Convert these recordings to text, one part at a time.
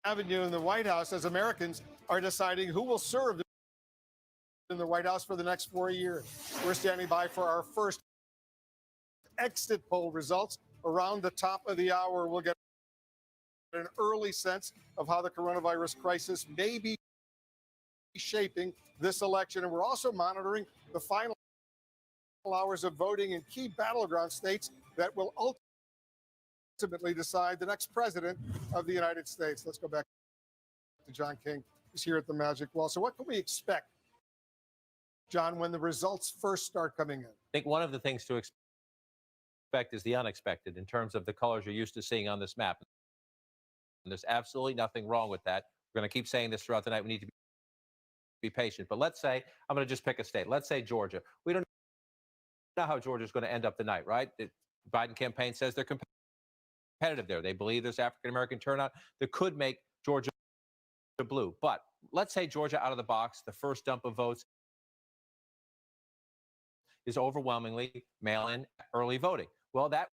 Avenue in the White House as Americans are deciding who will serve in the White House for the next 4 years. We're standing by for our first exit poll results around the top of the hour. We'll get an early sense of how the coronavirus crisis may be shaping this election. And we're also monitoring the final hours of voting in key battleground states that will ultimately decide the next president of the United States. Let's go back to John King, who's here at the Magic Wall. So what can we expect, John, when the results first start coming in? I think one of the things to expect is the unexpected in terms of the colors you're used to seeing on this map. And there's absolutely nothing wrong with that. We're going to keep saying this throughout the night. We need to be patient. But let's say, I'm going to just pick a state. Let's say Georgia. We don't know how Georgia's going to end up the night, right? The Biden campaign says they're competitive there. They believe there's African-American turnout that could make Georgia blue. But let's say Georgia out of the box, the first dump of votes is overwhelmingly mail-in early voting. Well, that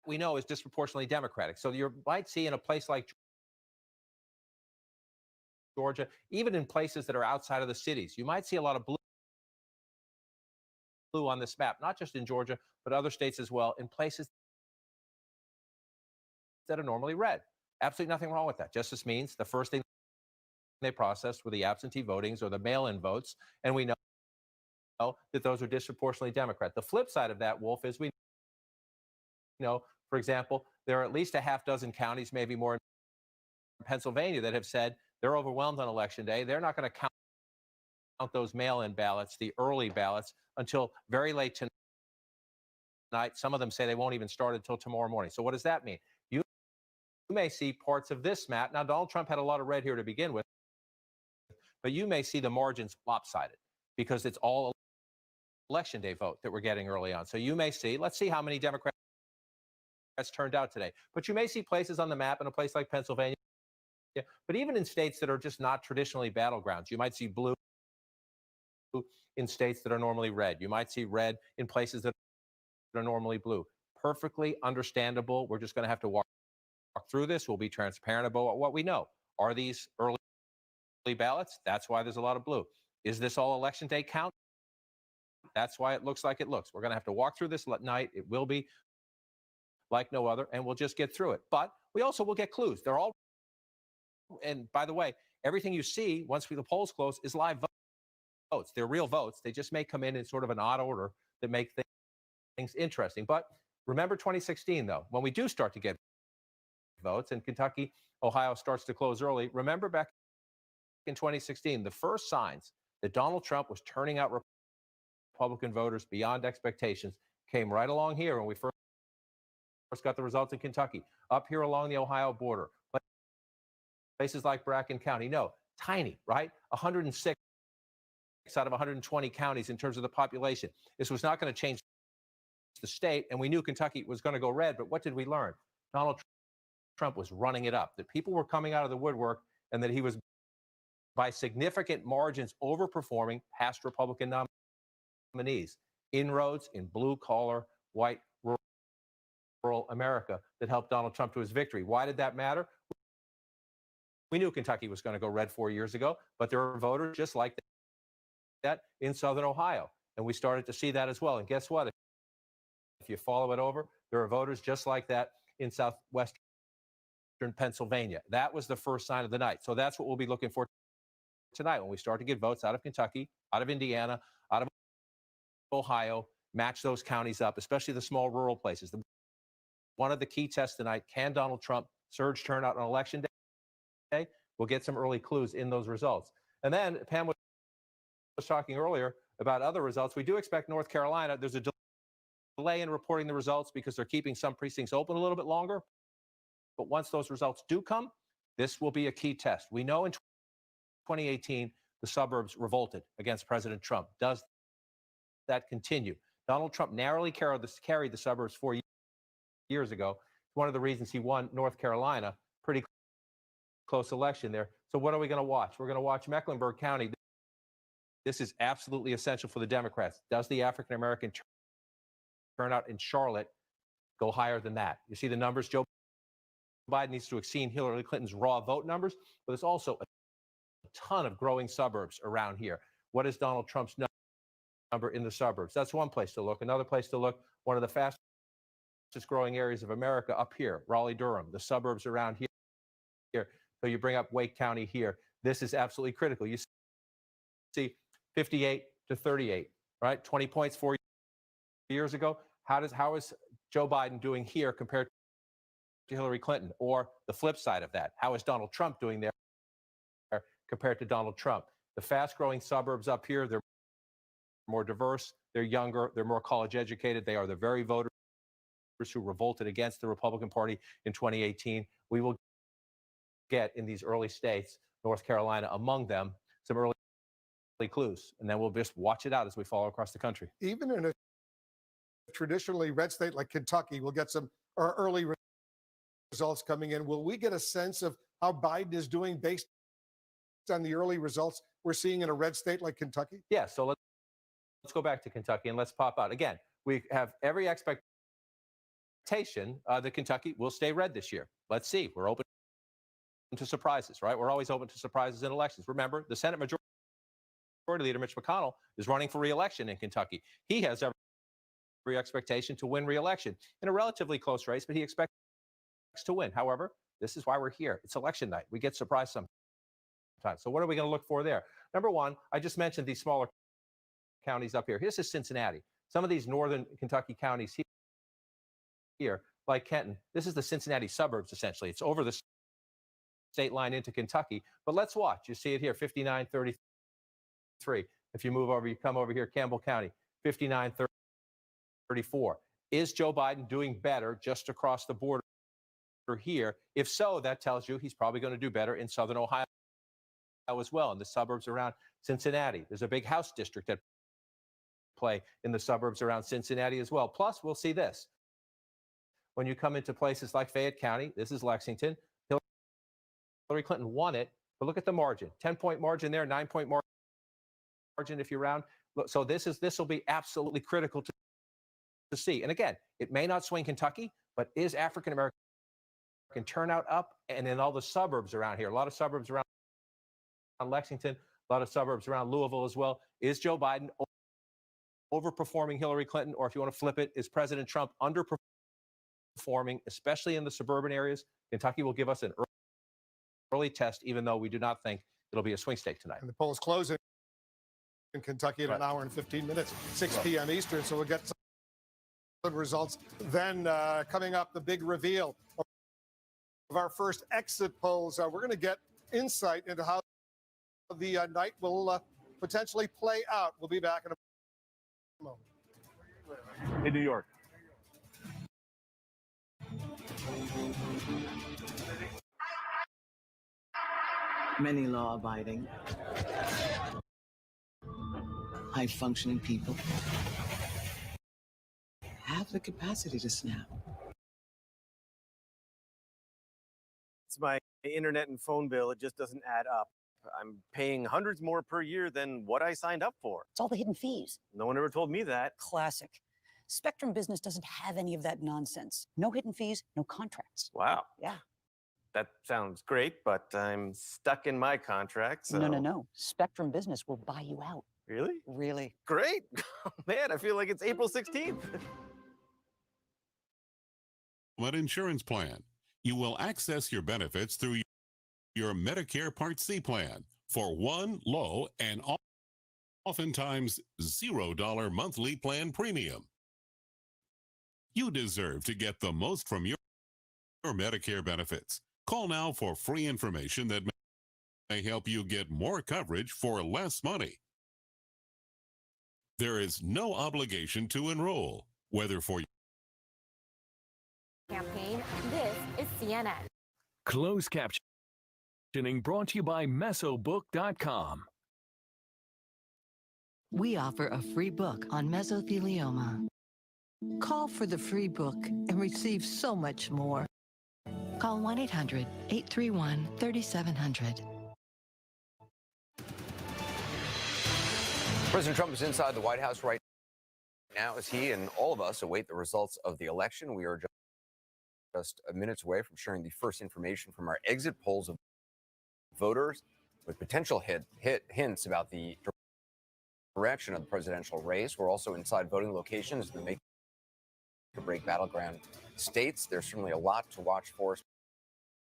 we know is disproportionately Democratic. So you might see in a place like Georgia, even in places that are outside of the cities, you might see a lot of blue on this map, not just in Georgia, but other states as well, in places that are normally red. Absolutely nothing wrong with that. Just this means the first thing they processed were the absentee votings or the mail-in votes, and we know that those are disproportionately Democrat. The flip side of that, Wolf, is we know, for example, there are at least a half dozen counties, maybe more in Pennsylvania, that have said they're overwhelmed on Election Day. They're not going to count those mail-in ballots, the early ballots, until very late tonight. Some of them say they won't even start until tomorrow morning. So what does that mean? You may see parts of this map. Now, Donald Trump had a lot of red here to begin with, but you may see the margins lopsided because it's all Election Day vote that we're getting early on. So you may see, let's see how many Democrats turned out today. But you may see places on the map in a place like Pennsylvania, but even in states that are just not traditionally battlegrounds, you might see blue in states that are normally red. You might see red in places that are normally blue. Perfectly understandable. We're just going to have to walk through this. We'll be transparent about what we know. Are these early ballots? That's why there's a lot of blue. Is this all Election Day count? That's why it looks like it looks. We're going to have to walk through this night. It will be like no other, and we'll just get through it. But we also will get clues. They're all, and by the way, everything you see once the polls close is live votes. They're real votes. They just may come in sort of an odd order that make things interesting. But remember 2016, though, when we do start to get votes and Kentucky, Ohio starts to close early. Remember back in 2016, the first signs that Donald Trump was turning out Republican voters beyond expectations came right along here when we first got the results in Kentucky, up here along the Ohio border, places like Bracken County. No, tiny, right? 106 out of 120 counties in terms of the population. This was not going to change the state, and we knew Kentucky was going to go red, but what did we learn? Donald Trump was running it up, that people were coming out of the woodwork, and that he was, by significant margins, overperforming past Republican nominees. Inroads in blue-collar, white, rural America that helped Donald Trump to his victory. Why did that matter? We knew Kentucky was going to go red 4 years ago, but there are voters just like that in Southern Ohio. And we started to see that as well. And guess what? If you follow it over, there are voters just like that in southwestern Pennsylvania. That was the first sign of the night. So that's what we'll be looking for tonight when we start to get votes out of Kentucky, out of Indiana, out of Ohio, match those counties up, especially the small rural places. One of the key tests tonight, can Donald Trump surge turnout on Election Day? We'll get some early clues in those results. And then Pam was talking earlier about other results. We do expect North Carolina. There's a delay in reporting the results because they're keeping some precincts open a little bit longer. But once those results do come, this will be a key test. We know in 2018, the suburbs revolted against President Trump. Does that continue? Donald Trump narrowly carried the suburbs 4 years ago. It's one of the reasons he won North Carolina. Pretty close election there. So what are we going to watch? We're going to watch Mecklenburg County. This is absolutely essential for the Democrats. Does the African-American turnout in Charlotte go higher than that? You see the numbers Joe Biden needs to exceed Hillary Clinton's raw vote numbers, but there's also a ton of growing suburbs around here. What is Donald Trump's number in the suburbs? That's one place to look. Another place to look, one of the fastest growing areas of America up here, Raleigh-Durham, the suburbs around here. So you bring up Wake County here. This is absolutely critical. You see 58 to 38, right? 20 points 4 years ago. How is Joe Biden doing here compared to Hillary Clinton? Or the flip side of that, how is Donald Trump doing there compared to Donald Trump? The fast-growing suburbs up here, they're more diverse, they're younger, they're more college educated. They are the very voters who revolted against the Republican Party in 2018. We will get in these early states, North Carolina among them, some early clues, and then we'll just watch it out as we follow across the country. Even in a traditionally red state like Kentucky, we'll get some early results coming in. Will we get a sense of how Biden is doing based on the early results we're seeing in a red state like Kentucky? Yeah, so let's go back to Kentucky and let's pop out. Again, we have every expectation that Kentucky will stay red this year. Let's see. We're open to surprises, right? We're always open to surprises in elections. Remember, the Senate Majority Leader Mitch McConnell is running for re-election in Kentucky. He has every expectation to win re-election in a relatively close race, but he expects to win. However, this is why we're here. It's election night. We get surprised sometimes. So what are we going to look for there? Number one, I just mentioned these smaller counties up here. This is Cincinnati. Some of these northern Kentucky counties here, like Kenton, this is the Cincinnati suburbs, essentially. It's over the state line into Kentucky. But let's watch. You see it here, 59-33. If you move over, you come over here, Campbell County, 59-34. Is Joe Biden doing better just across the border here? If so, that tells you he's probably going to do better in southern Ohio as well, in the suburbs around Cincinnati. There's a big House district at play in the suburbs around Cincinnati as well. Plus, we'll see this. When you come into places like Fayette County, this is Lexington, Hillary Clinton won it, but look at the margin. 10-point margin there, 9-point margin if you round. So this will be absolutely critical to see. And again, it may not swing Kentucky, but is African American turnout up? And in all the suburbs around here, a lot of suburbs around Lexington, a lot of suburbs around Louisville as well. Is Joe Biden overperforming Hillary Clinton? Or if you want to flip it, is President Trump underperforming, especially in the suburban areas? Kentucky will give us an early test, even though we do not think it'll be a swing state tonight. And the polls close in Kentucky in an hour and 15 minutes, 6 p.m. Eastern. So we'll get some results. Then coming up, the big reveal of our first exit polls. We're going to get insight into how the night will potentially play out. We'll be back in a moment. In New York. Many law-abiding, high-functioning people have the capacity to snap. It's my internet and phone bill. It just doesn't add up. I'm paying hundreds more per year than what I signed up for. It's all the hidden fees. No one ever told me that. Classic. Spectrum Business doesn't have any of that nonsense. No hidden fees, no contracts. Wow. Yeah. That sounds great, but I'm stuck in my contract, so... No. Spectrum Business will buy you out. Really? Really. Great. Man, I feel like it's April 16th. Insurance plan. You will access your benefits through your Medicare Part C plan for one low and oftentimes $0 monthly plan premium. You deserve to get the most from your Medicare benefits. Call now for free information that may help you get more coverage for less money. There is no obligation to enroll, whether for campaign. This is CNN. Closed captioning brought to you by Mesobook.com. We offer a free book on mesothelioma. Call for the free book and receive so much more. Call 1-800-831-3700. President Trump is inside the White House right now as he and all of us await the results of the election. We are just minutes away from sharing the first information from our exit polls of voters with potential hints about the direction of the presidential race. We're also inside voting locations in the make or break battleground states. There's certainly a lot to watch for,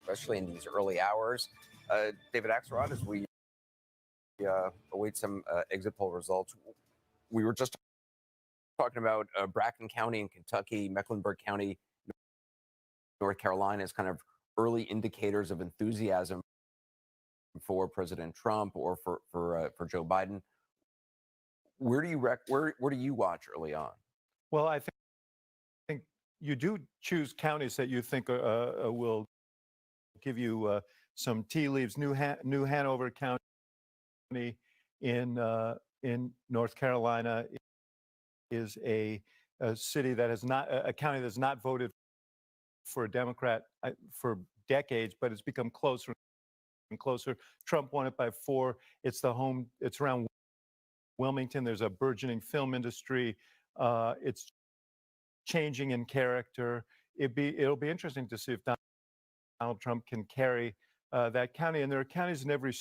especially in these early hours. David Axelrod, as we await some exit poll results, we were just talking about Bracken County in Kentucky, Mecklenburg County, North Carolina as kind of early indicators of enthusiasm for President Trump or for Joe Biden. Where do you watch early on? Well, I think you do choose counties that you think will give you some tea leaves. New Hanover County in North Carolina is a city that has not a county that's not voted for a Democrat for decades, but it's become closer and closer. Trump won it by 4. It's around Wilmington. There's a burgeoning film industry. It's changing in character. It'll be interesting to see if Donald Trump can carry that county. And there are counties in every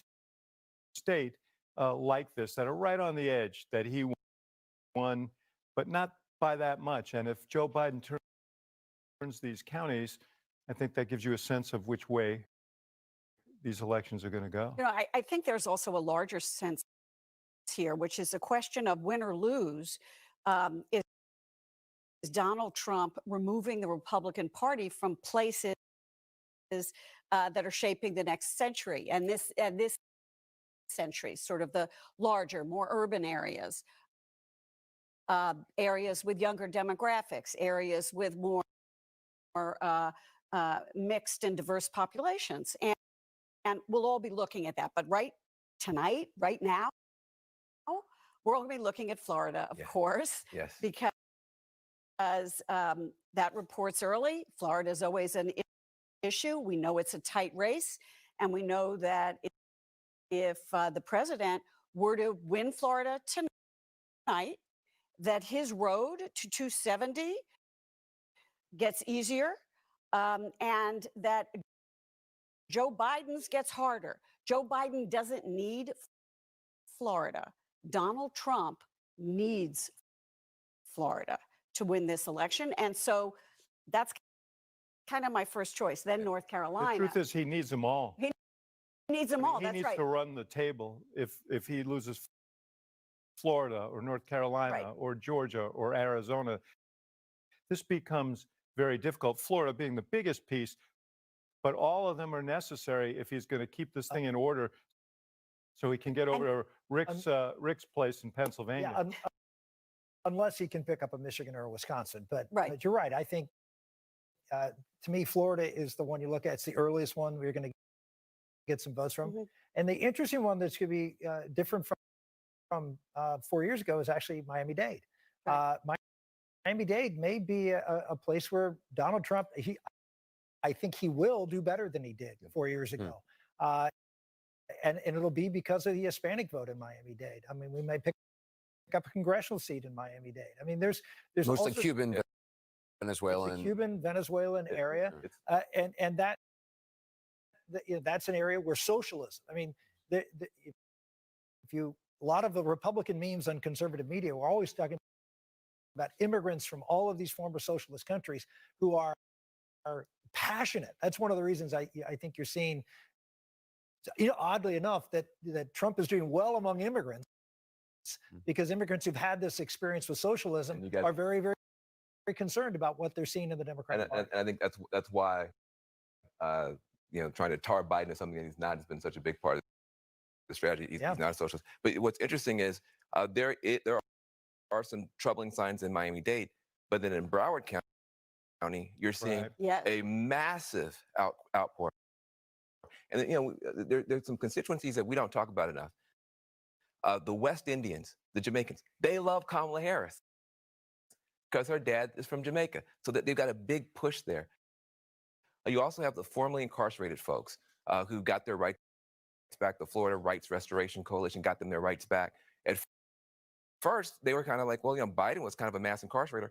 state like this that are right on the edge that he won, but not by that much. And if Joe Biden turns these counties, I think that gives you a sense of which way these elections are going to go. You know, I think there's also a larger sense here, which is a question of win or lose. Is Donald Trump removing the Republican Party from places that are shaping the next century? And this century, sort of the larger, more urban areas, areas with younger demographics, areas with more mixed and diverse populations. And we'll all be looking at that. But right now, we're all going to be looking at Florida, of course. Yes. Because that report's early. Florida is always an issue. We know it's a tight race. And we know that if the president were to win Florida tonight, that his road to 270 gets easier, and that Joe Biden's gets harder. Joe Biden doesn't need Florida. Donald Trump needs Florida to win this election. And so that's kind of my first choice. Then North Carolina. The truth is he needs them all. He needs them all. He That's needs right. to run the table if he loses Florida or North Carolina or Georgia or Arizona. This becomes very difficult. Florida being the biggest piece, but all of them are necessary if he's going to keep this thing in order so he can get over to Rick's place in Pennsylvania. Yeah, unless he can pick up a Michigan or a Wisconsin. But you're right. I think, to me, Florida is the one you look at. It's the earliest one we're going to get some votes from. And the interesting one that's going to be different from 4 years ago is actually Miami-Dade. Miami-Dade may be a place where Donald Trump, I think he will do better than he did 4 years ago. And it'll be because of the Hispanic vote in Miami-Dade. I mean, we may pick up a congressional seat in Miami-Dade. I mean, there's mostly also Cuban, Venezuelan. Cuban, Venezuelan area. And that's an area where socialism, I mean, a lot of the Republican memes on conservative media were always talking about immigrants from all of these former socialist countries who are passionate. That's one of the reasons I think you're seeing, oddly enough, that Trump is doing well among immigrants, because immigrants who've had this experience with socialism are very, very, very concerned about what they're seeing in the Democratic Party. And I think that's why, trying to tar Biden as something that he's not has been such a big part of the strategy. He's not a socialist. But what's interesting is there are some troubling signs in Miami-Dade, but then in Broward County, you're seeing a massive outpour. And there's some constituencies that we don't talk about enough. The West Indians, the Jamaicans, they love Kamala Harris because her dad is from Jamaica. So that they've got a big push there. You also have the formerly incarcerated folks who got their rights back. The Florida Rights Restoration Coalition got them their rights back. At first, they were kind of like, well, Biden was kind of a mass incarcerator.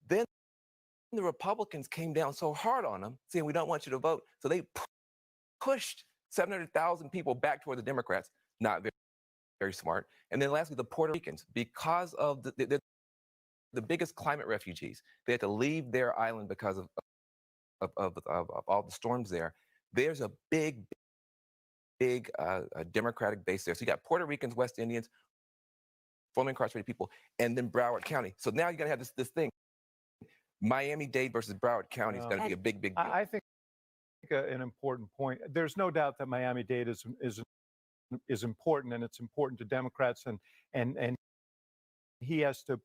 Then the Republicans came down so hard on them, saying we don't want you to vote. So they pushed 700,000 people back toward the Democrats. Not very, very smart. And then lastly, the Puerto Ricans, because of the biggest climate refugees, they had to leave their island because of all the storms there. There's a big Democratic base there. So you got Puerto Ricans, West Indians, formerly incarcerated people, and then Broward County. So now you're going to have this thing. Miami-Dade versus Broward County is going to be a big deal. I think an important point. There's no doubt that Miami-Dade is important, and it's important to Democrats, and he has to.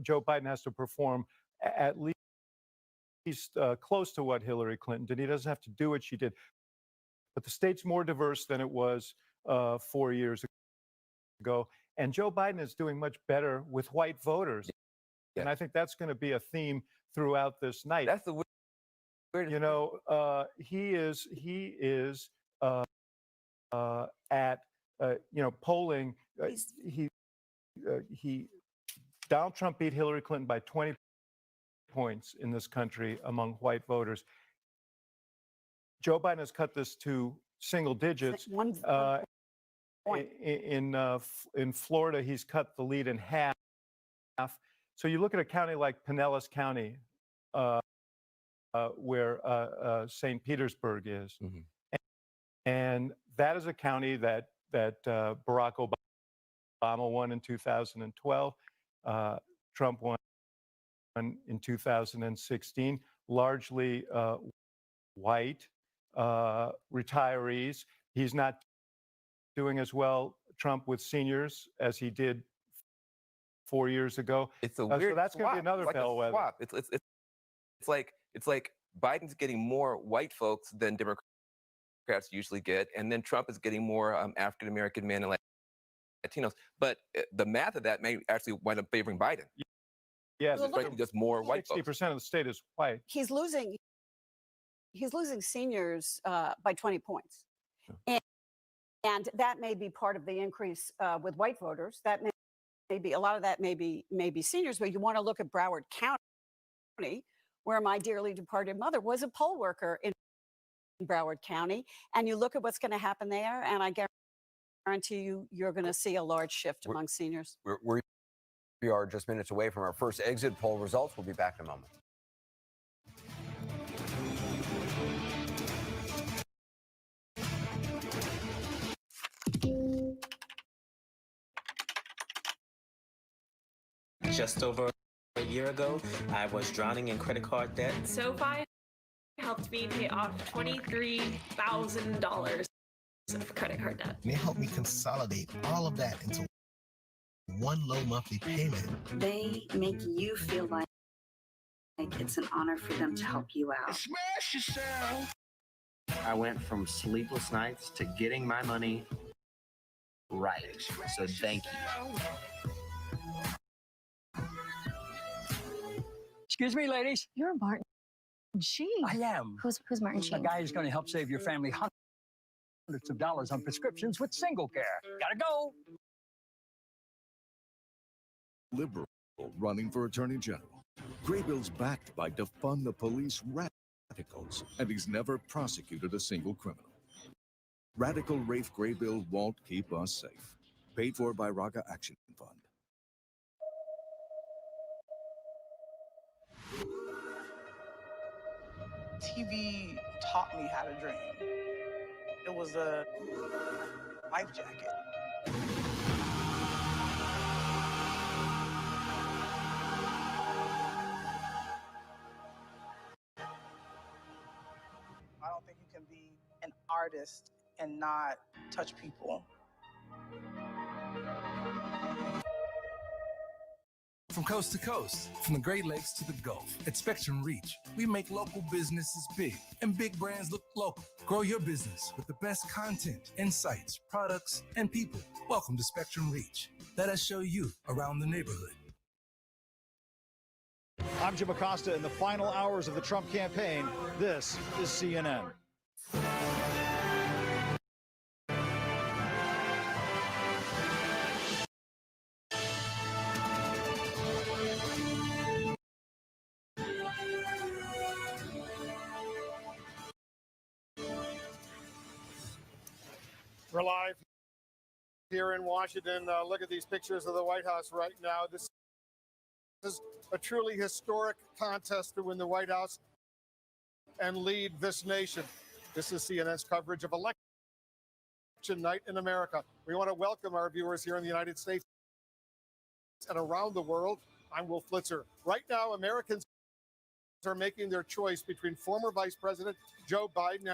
Joe Biden has to perform at least close to what Hillary Clinton did. He doesn't have to do what she did, but the state's more diverse than it was 4 years ago, and Joe Biden is doing much better with white voters, and I think that's going to be a theme throughout this night. That's the weird. You know, he is at polling. Donald Trump beat Hillary Clinton by 20 points in this country among white voters. Joe Biden has cut this to single digits. In Florida, he's cut the lead in half. So you look at a county like Pinellas County, where St. Petersburg is, and that is a county that Barack Obama won in 2012. Trump won in 2016, largely white retirees. He's not doing as well, Trump, with seniors as he did 4 years ago. It's a weird so that's going to be another like bellwether. Swap. It's like Biden's getting more white folks than Democrats usually get, and then Trump is getting more African American men and Latinos. But the math of that may actually wind up favoring Biden. Yes, it's like just more white folks. 60% of the state is white. He's losing seniors by 20 points. And that may be part of the increase with white voters. That may be, a lot of that may be seniors, but you want to look at Broward County, where my dearly departed mother was a poll worker in Broward County. And you look at what's going to happen there, and I guarantee you're going to see a large shift among seniors. We are just minutes away from our first exit poll results. We'll be back in a moment. Just over a year ago, I was drowning in credit card debt. SoFi helped me pay off $23,000 of credit card debt. And it helped me consolidate all of that into one low monthly payment. They make you feel like it's an honor for them to help you out. Smash yourself. I went from sleepless nights to getting my money right. So thank you. Excuse me, ladies. You're Martin Sheen. I am. Who's Martin Sheen? A guy who's going to help save your family hundreds of dollars on prescriptions with Single Care. Gotta go. Liberal running for Attorney General. Graybill's backed by Defund the Police radicals, and he's never prosecuted a single criminal. Radical Rafe Graybill won't keep us safe. Paid for by Raga Action Fund. TV taught me how to dream. It was a life jacket. I don't think you can be an artist and not touch people. From coast to coast, from the Great Lakes to the Gulf, at Spectrum Reach, we make local businesses big and big brands look local. Grow your business with the best content, insights, products, and people. Welcome to Spectrum Reach. Let us show you around the neighborhood. I'm Jim Acosta. In the final hours of the Trump campaign, this is CNN. We're live here in Washington. Look at these pictures of the White House right now. This is a truly historic contest to win the White House and lead this nation. This is CNN's coverage of election night in America. We want to welcome our viewers here in the United States and around the world. I'm Wolf Blitzer. Right now, Americans are making their choice between former Vice President Joe Biden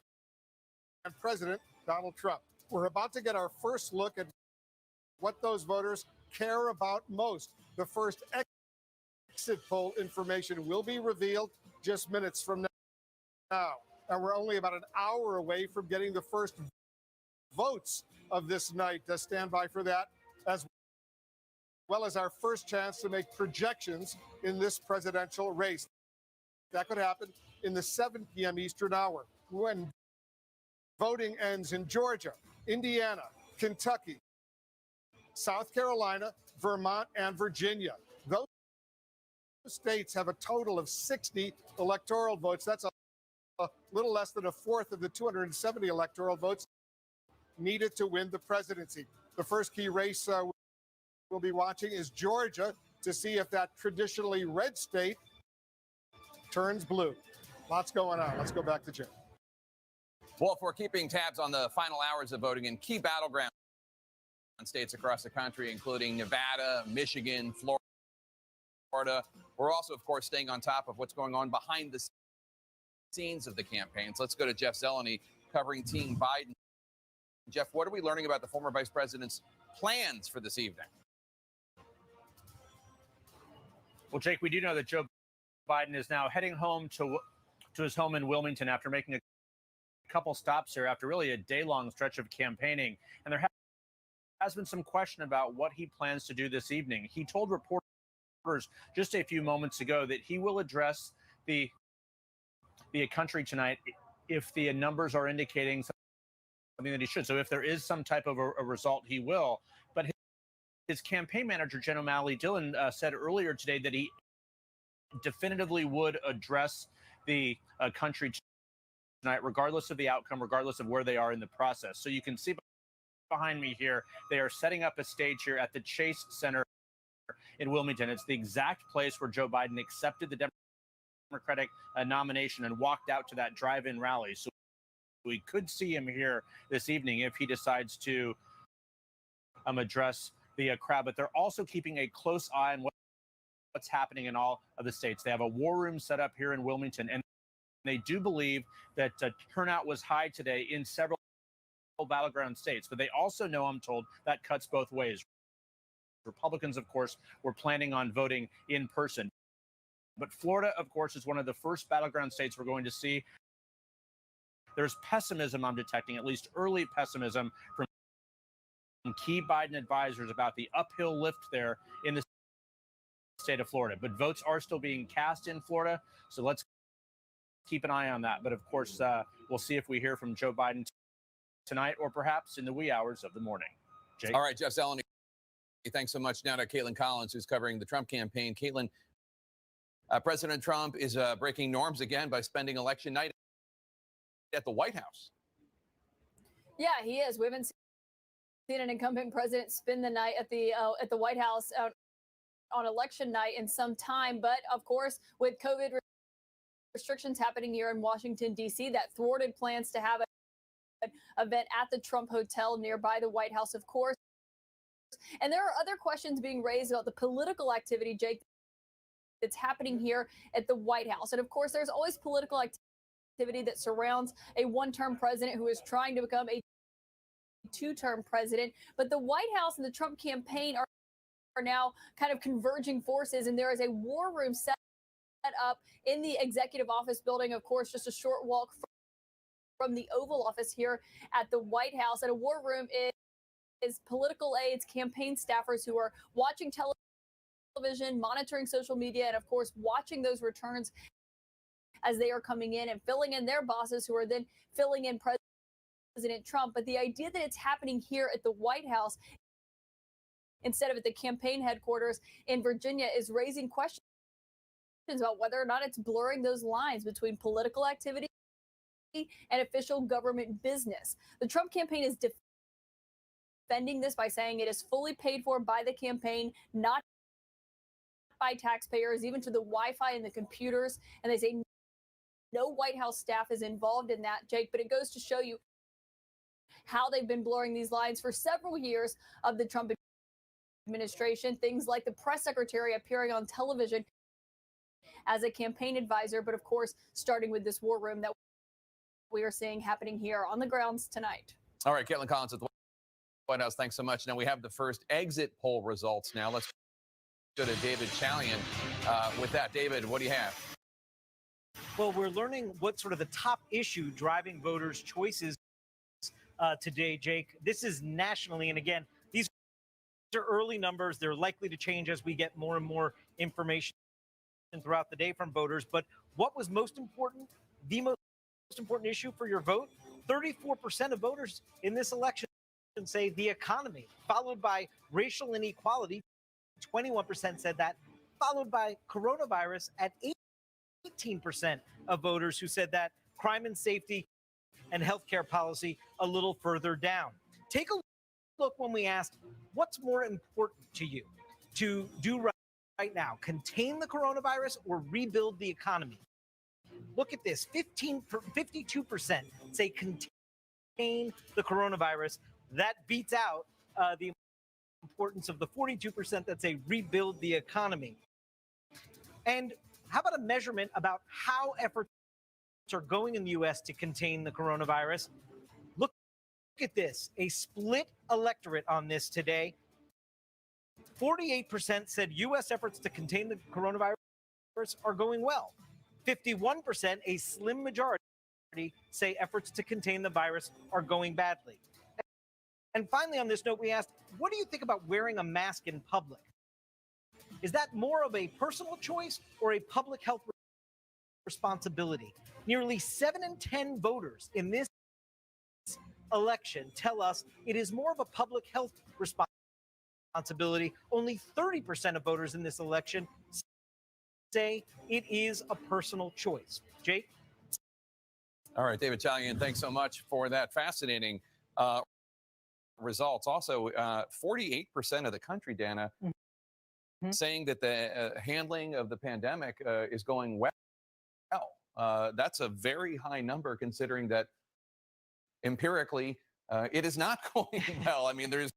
and President Donald Trump. We're about to get our first look at what those voters care about most. The first exit poll information will be revealed just minutes from now. And we're only about an hour away from getting the first votes of this night. Stand by for that, as well as our first chance to make projections in this presidential race. That could happen in the 7 p.m. Eastern hour, when voting ends in Georgia, Indiana, Kentucky, South Carolina, Vermont, and Virginia. Those states have a total of 60 electoral votes. That's a little less than a fourth of the 270 electoral votes needed to win the presidency. The first key race we'll be watching is Georgia, to see if that traditionally red state turns blue. Lots going on. Let's go back to Jim. Well, we're keeping tabs on the final hours of voting in key battleground states across the country, including Nevada, Michigan, Florida. We're also, of course, staying on top of what's going on behind the scenes of the campaigns. Let's go to Jeff Zeleny, covering Team Biden. Jeff, what are we learning about the former vice president's plans for this evening? Well, Jake, we do know that Joe Biden is now heading home to his home in Wilmington after making a couple stops here after really a day-long stretch of campaigning. And there has been some question about what he plans to do this evening. He told reporters just a few moments ago that he will address the country tonight if the numbers are indicating something that he should. So if there is some type of a result, he will. But his campaign manager, Jen O'Malley Dillon, said earlier today that he definitively would address the country tonight, regardless of the outcome, regardless of where they are in the process. So you can see behind me here, they are setting up a stage here at the Chase Center in Wilmington. It's the exact place where Joe Biden accepted the Democratic nomination and walked out to that drive-in rally. So we could see him here this evening if he decides to address the crowd. But they're also keeping a close eye on what's happening in all of the states. They have a war room set up here in Wilmington, and they do believe that turnout was high today in several battleground states. But they also know, I'm told, that cuts both ways. Republicans, of course, were planning on voting in person. But Florida, of course, is one of the first battleground states we're going to see. There's pessimism I'm detecting, at least early pessimism from key Biden advisors about the uphill lift there in the state of Florida. But votes are still being cast in Florida, so let's keep an eye on that. But of course, we'll see if we hear from Joe Biden tonight or perhaps in the wee hours of the morning. Jake? All right, Jeff Zeleny, thanks so much. Now to Caitlin Collins, who's covering the Trump campaign. Caitlin, President Trump is breaking norms again by spending election night at the White House. Yeah, he is. We haven't seen an incumbent president spend the night at the White House on election night in some time. But of course, with COVID restrictions happening here in Washington, D.C., that thwarted plans to have an event at the Trump Hotel nearby the White House, of course. And there are other questions being raised about the political activity, Jake, that's happening here at the White House. And of course, there's always political activity that surrounds a one-term president who is trying to become a two-term president. But the White House and the Trump campaign are now kind of converging forces, and there is a war room set up in the executive office building, of course, just a short walk from the Oval Office here at the White House. And a war room is political aides, campaign staffers who are watching television, monitoring social media, and of course, watching those returns as they are coming in and filling in their bosses, who are then filling in President Trump. But the idea that it's happening here at the White House instead of at the campaign headquarters in Virginia is raising questions about whether or not it's blurring those lines between political activity and official government business. The Trump campaign is defending this by saying it is fully paid for by the campaign, not by taxpayers, even to the Wi-Fi and the computers. And they say no White House staff is involved in that, Jake. But it goes to show you how they've been blurring these lines for several years of the Trump administration. Things like the press secretary appearing on television as a campaign advisor, but of course, starting with this war room that we are seeing happening here on the grounds tonight. All right, Caitlin Collins at the White House, thanks so much. Now we have the first exit poll results now. Let's go to David Chalian with that. David, what do you have? Well, we're learning what sort of the top issue driving voters' choices today, Jake. This is nationally, and again, these are early numbers. They're likely to change as we get more and more information throughout the day from voters. But what was most important, the most important issue for your vote? 34% of voters in this election say the economy, followed by racial inequality. 21% said that, followed by coronavirus at 18% of voters who said that, crime and safety and healthcare policy a little further down. Take a look when we asked, what's more important to you to do right now, contain the coronavirus or rebuild the economy? Look at this, 52% say contain the coronavirus. That beats out the importance of the 42% that say rebuild the economy. And how about a measurement about how efforts are going in the U.S. to contain the coronavirus? Look at this, a split electorate on this today. 48% said U.S. efforts to contain the coronavirus are going well. 51%, a slim majority, say efforts to contain the virus are going badly. And finally, on this note, we asked, what do you think about wearing a mask in public? Is that more of a personal choice or a public health responsibility? Nearly 7 in 10 voters in this election tell us it is more of a public health responsibility. Only 30% of voters in this election say it is a personal choice. Jake? All right, David Chalian, thanks so much for that fascinating results. Also, 48% of the country, Dana, saying that the handling of the pandemic is going well. That's a very high number considering that empirically it is not going well. I mean, there's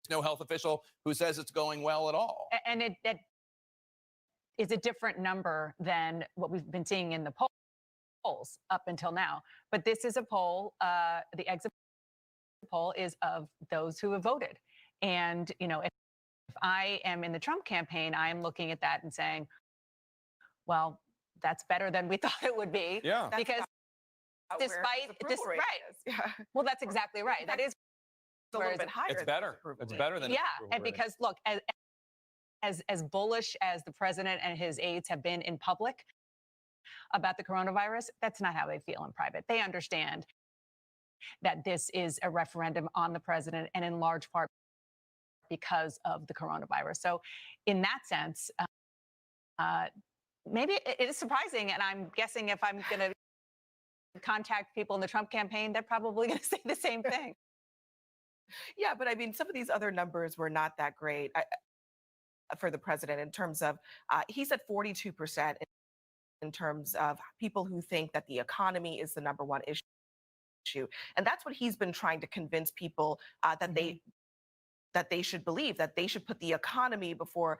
no health official who says it's going well at all. And it is a different number than what we've been seeing in the polls up until now. But this is a poll, the exit poll is of those who have voted. And, you know, if I am in the Trump campaign, I am looking at that and saying, well, that's better than we thought it would be. Yeah. Because despite, well, that's exactly right. That is a little bit higher. It's better. It's better than yeah. And because look, as bullish as the president and his aides have been in public about the coronavirus, that's not how they feel in private. They understand that this is a referendum on the president and in large part because of the coronavirus. So in that sense, maybe it is surprising. And I'm guessing if I'm going to contact people in the Trump campaign, they're probably going to say the same thing. Yeah, but I mean, some of these other numbers were not that great for the president in terms of, he said 42% in terms of people who think that the economy is the number one issue. And that's what he's been trying to convince people that they should believe, that they should put the economy before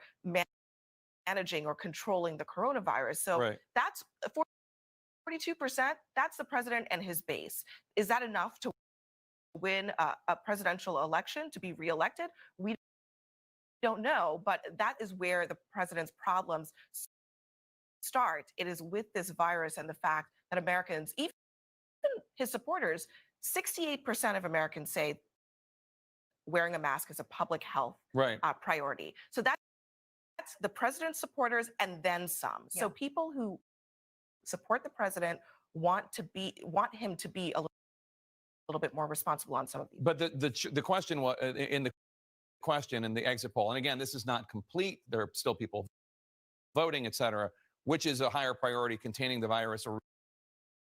managing or controlling the coronavirus. So that's 42%. That's the president and his base. Is that enough to win a presidential election, to be reelected? We don't know, but that is where the president's problems start. It is with this virus and the fact that Americans, even his supporters, 68% of Americans say wearing a mask is a public health priority. So that's the president's supporters and then some. Yeah. So people who support the president want him to be a little bit more responsible on some of these. But the question was in the question in the exit poll, and again, this is not complete. There are still people voting, et cetera. Which is a higher priority, containing the virus or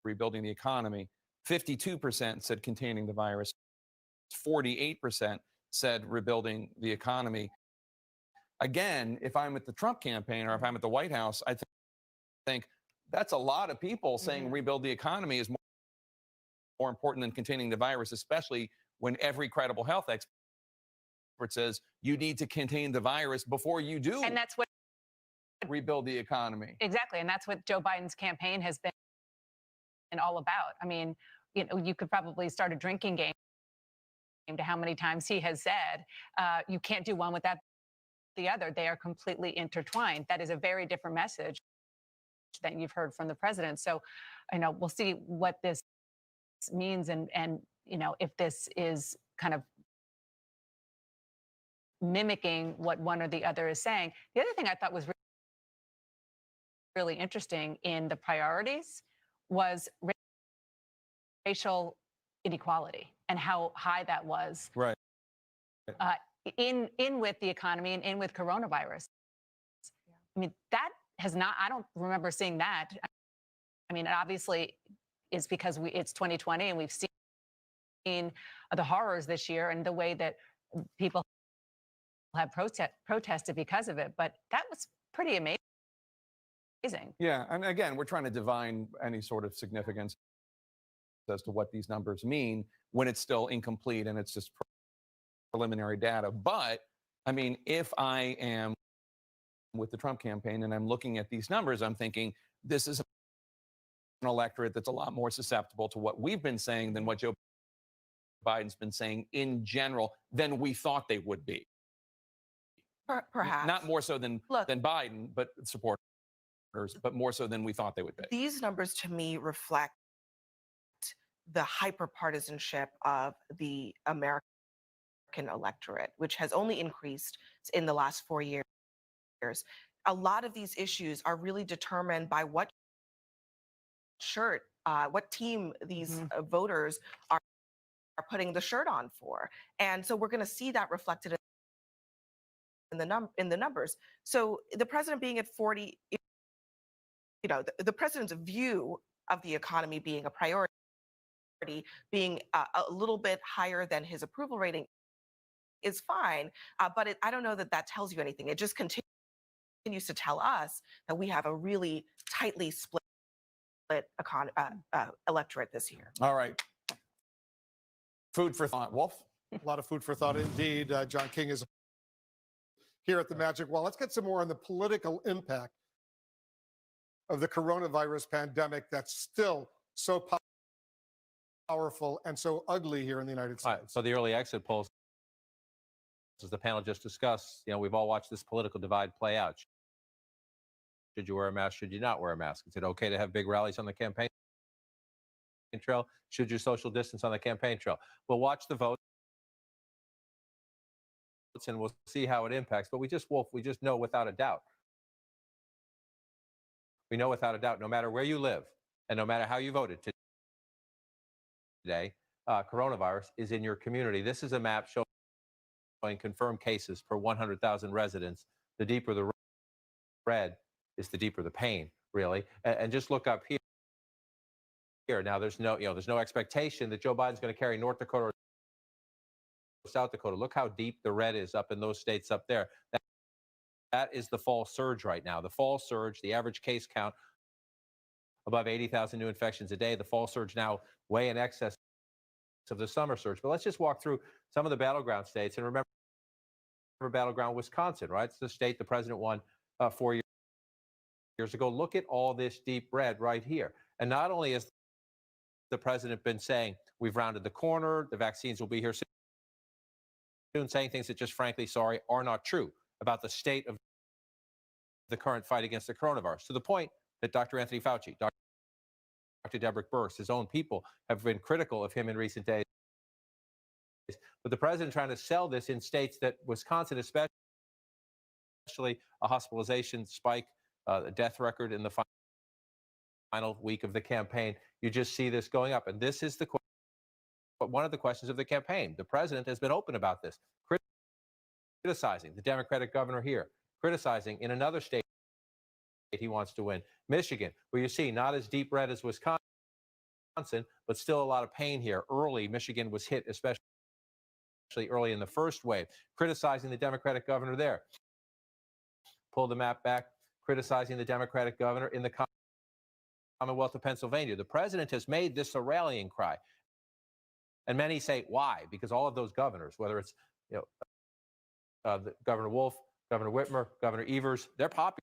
rebuilding the economy? 52% said containing the virus. 48% said rebuilding the economy. Again, if I'm at the Trump campaign or if I'm at the White House, I think that's a lot of people saying rebuild the economy is more important than containing the virus, especially when every credible health expert says you need to contain the virus before you do. And that's what rebuild the economy. Exactly. And that's what Joe Biden's campaign has been all about. I mean, you could probably start a drinking game to how many times he has said, you can't do one without the other. They are completely intertwined. That is a very different message than you've heard from the president. So, we'll see what this means and if this is kind of mimicking what one or the other is saying. The other thing I thought was really interesting in the priorities was racial inequality and how high that was. Right. In with the economy and in with coronavirus. I mean, that has not, I don't remember seeing that. I mean, it obviously is because it's 2020 and we've seen the horrors this year and the way that people have protested because of it. But that was pretty amazing. Yeah. And again, we're trying to divine any sort of significance as to what these numbers mean when it's still incomplete and it's just preliminary data. But I mean, if I am with the Trump campaign and I'm looking at these numbers, I'm thinking this is an electorate that's a lot more susceptible to what we've been saying than what Joe Biden's been saying in general than we thought they would be. Perhaps. Not more so than Biden, but supporters, but more so than we thought they would be. These numbers to me reflect the hyperpartisanship of the American electorate, which has only increased in the last 4 years. A lot of these issues are really determined by what shirt, what team these voters are putting the shirt on for. And so we're going to see that reflected in the numbers. So the president being at 40, the president's view of the economy being a priority, being a little bit higher than his approval rating is fine. But I don't know that that tells you anything. It just continues to tell us that we have a really tightly split electorate this year. All right. Food for thought. Wolf? A lot of food for thought indeed. John King is here at the Magic Wall. Let's get some more on the political impact of the coronavirus pandemic that's still so powerful and so ugly here in the United States. All right, so the early exit polls, as the panel just discussed, we've all watched this political divide play out. Should you wear a mask? Should you not wear a mask? Is it okay to have big rallies on the campaign trail? Should you social distance on the campaign trail? We'll watch the votes and we'll see how it impacts. But we just know without a doubt. We know without a doubt, no matter where you live and no matter how you voted today, coronavirus is in your community. This is a map showing confirmed cases per 100,000 residents. The deeper the red is, the deeper the pain, really. And just look up here. Now, there's no expectation that Joe Biden's going to carry North Dakota or South Dakota. Look how deep the red is up in those states up there. That is the fall surge right now. The fall surge, the average case count above 80,000 new infections a day. The fall surge now way in excess of the summer surge. But let's just walk through some of the battleground states. And remember battleground Wisconsin, right? It's the state the president won 4 years ago. Look at all this deep red right here. And not only has the president been saying we've rounded the corner, the vaccines will be here soon, saying things that just frankly, are not true about the state of the current fight against the coronavirus, to the point that Dr. Anthony Fauci, Dr. Deborah Birx, his own people have been critical of him in recent days. But the president trying to sell this in states that Wisconsin, especially a hospitalization spike, a death record in the final week of the campaign. You just see this going up. And this is one of the questions of the campaign. The president has been open about this, criticizing the Democratic governor here, criticizing in another state he wants to win, Michigan, where you see not as deep red as Wisconsin, but still a lot of pain here. Early, Michigan was hit, especially actually early in the first wave, criticizing the Democratic governor there. Pull the map back, criticizing the Democratic governor in the Commonwealth of Pennsylvania. The president has made this a rallying cry. And many say, why? Because all of those governors, whether it's Governor Wolf, Governor Whitmer, Governor Evers, they're popular.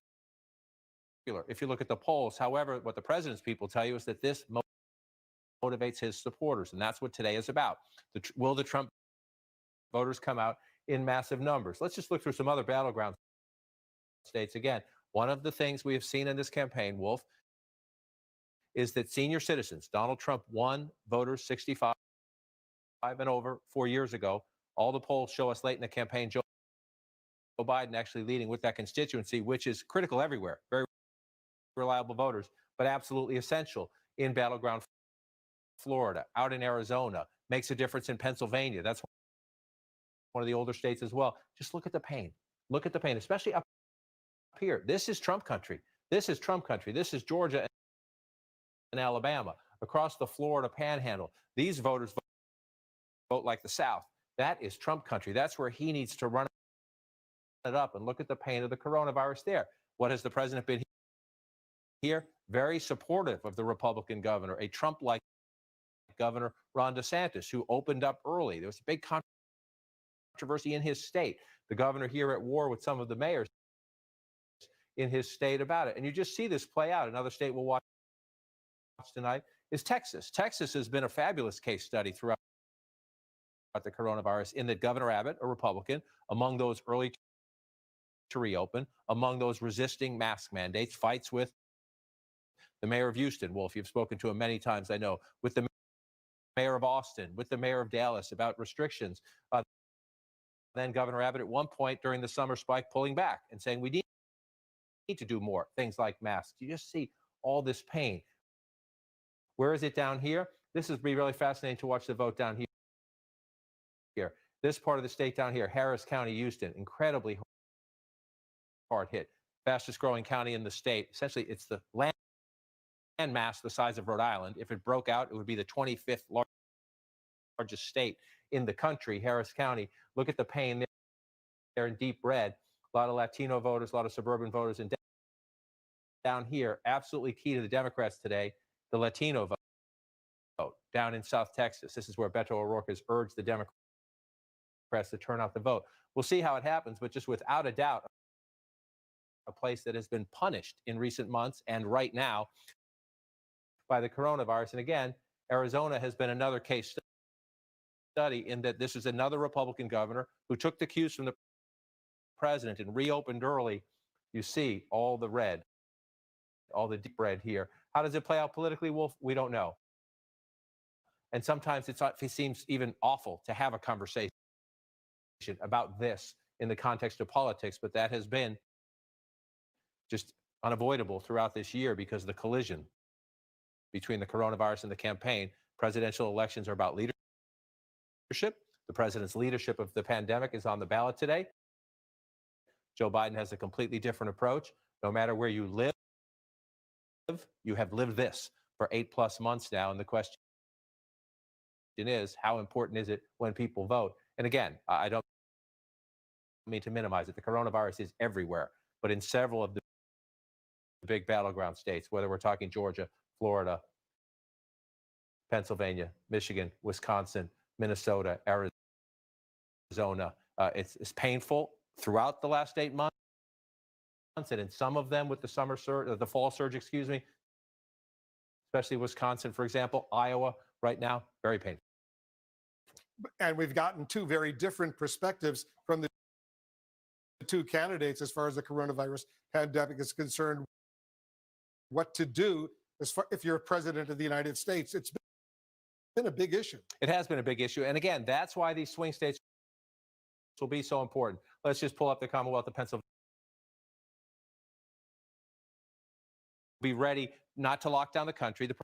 If you look at the polls, however, what the president's people tell you is that this motivates his supporters, and that's what today is about. Will the Trump voters come out in massive numbers? Let's just look through some other battleground states. Again, one of the things we have seen in this campaign, Wolf, is that senior citizens, Donald Trump won voters 65 and over 4 years ago. All the polls show us late in the campaign Joe Biden actually leading with that constituency, which is critical everywhere. Very reliable voters, but absolutely essential in battleground Florida, out in Arizona, makes a difference in Pennsylvania. That's one of the older states as well. Just look at the pain. Look at the pain, especially up here. This is Trump country. This is Trump country. This is Georgia and Alabama. Across the Florida panhandle, these voters vote like the South. That is Trump country. That's where he needs to run it up. And look at the pain of the coronavirus there. What has the president been here? Very supportive of the Republican governor, a Trump-like Governor Ron DeSantis, who opened up early. There was a big controversy in his state. The governor here at war with some of the mayors in his state about it. And you just see this play out. Another state we'll watch tonight is Texas. Texas has been a fabulous case study throughout the coronavirus in that Governor Abbott, a Republican, among those early to reopen, among those resisting mask mandates, fights with the mayor of Houston. Wolf, you've spoken to him many times, I know, with the mayor of Austin, with the mayor of Dallas about restrictions. Then Governor Abbott at one point during the summer spike pulling back and saying we need to do more, things like masks. You just see all this pain. Where is it down here? This is really fascinating to watch the vote down here. This part of the state down here, Harris County, Houston, incredibly hard hit. Fastest growing county in the state. Essentially, it's the land mass the size of Rhode Island. If it broke out, it would be the 25th largest state in the country, Harris County. Look at the pain there in deep red. A lot of Latino voters, a lot of suburban voters. And down here, absolutely key to the Democrats today, the Latino vote. Down in South Texas, this is where Beto O'Rourke has urged the Democrats to turn out the vote. We'll see how it happens, but just without a doubt, a place that has been punished in recent months and right now by the coronavirus. And again, Arizona has been another case study in that this is another Republican governor who took the cues from the president and reopened early. You see all the red, all the deep red here. How does it play out politically, Wolf? We don't know. And sometimes it seems even awful to have a conversation about this in the context of politics, but that has been just unavoidable throughout this year because of the collision between the coronavirus and the campaign. Presidential elections are about leadership. The president's leadership of the pandemic is on the ballot today. Joe Biden has a completely different approach. No matter where you live, you have lived this for 8+ months now. And the question is, how important is it when people vote? And again, I don't mean to minimize it. The coronavirus is everywhere, but in several of the big battleground states, whether we're talking Georgia, Florida, Pennsylvania, Michigan, Wisconsin, Minnesota, Arizona. It's painful throughout the last 8 months, and in some of them with the summer surge, the fall surge, excuse me, especially Wisconsin, for example, Iowa right now, very painful. And we've gotten two very different perspectives from the two candidates as far as the coronavirus pandemic is concerned. What to do as far if you're president of the United States? It's been a big issue. It has been a big issue. And again, that's why these swing states will be so important. Let's just pull up the Commonwealth of Pennsylvania. Be ready not to lock down the country. The